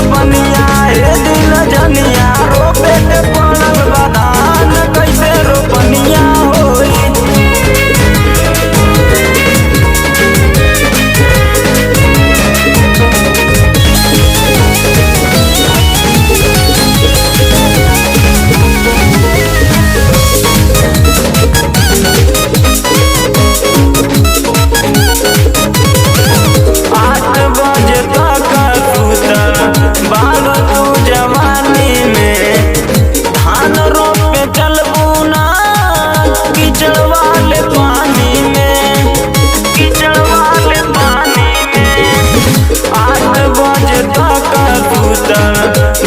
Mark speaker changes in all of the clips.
Speaker 1: रोपनिया हे दिल जनिया रोपे के पड़ल बदान कैसे रोपनिया होई।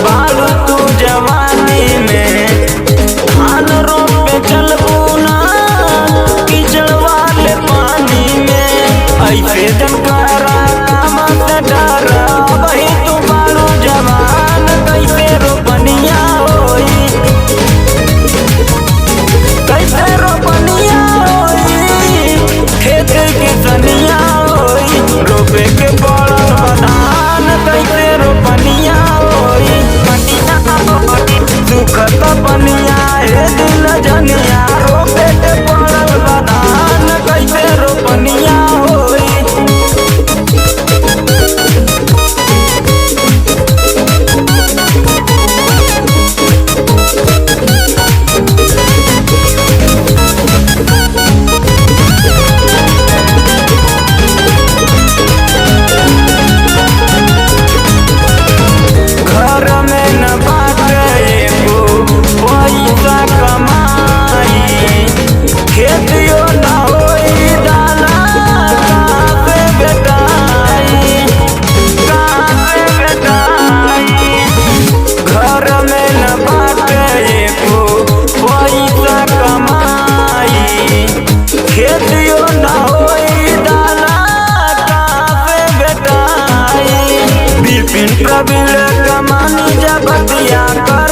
Speaker 1: बालू तू जवानी में धान रोपे चलबू ना कीचड़ वाले पानी में ऐसे जनकारा काम से डरा वही तू बालू जवान कैसे रोपनिया होई। कैसे रोपनिया होई खेत की सनिया होई रोपे के पड़ल बधान कैसे रोपनिया सुखत पनिया हे दिल जनिया रोपे के पड़ल बधान कैसे रोपनिया होई। घर में न पैसा कमाई खेतियो न होई दाना कहाँ से बेटाई घर में न बाटे एको पैसा कमाई खेतियो न होई दाना कहाँ से बेटाई। विपिन प्रबीण कमानी जगतिया कर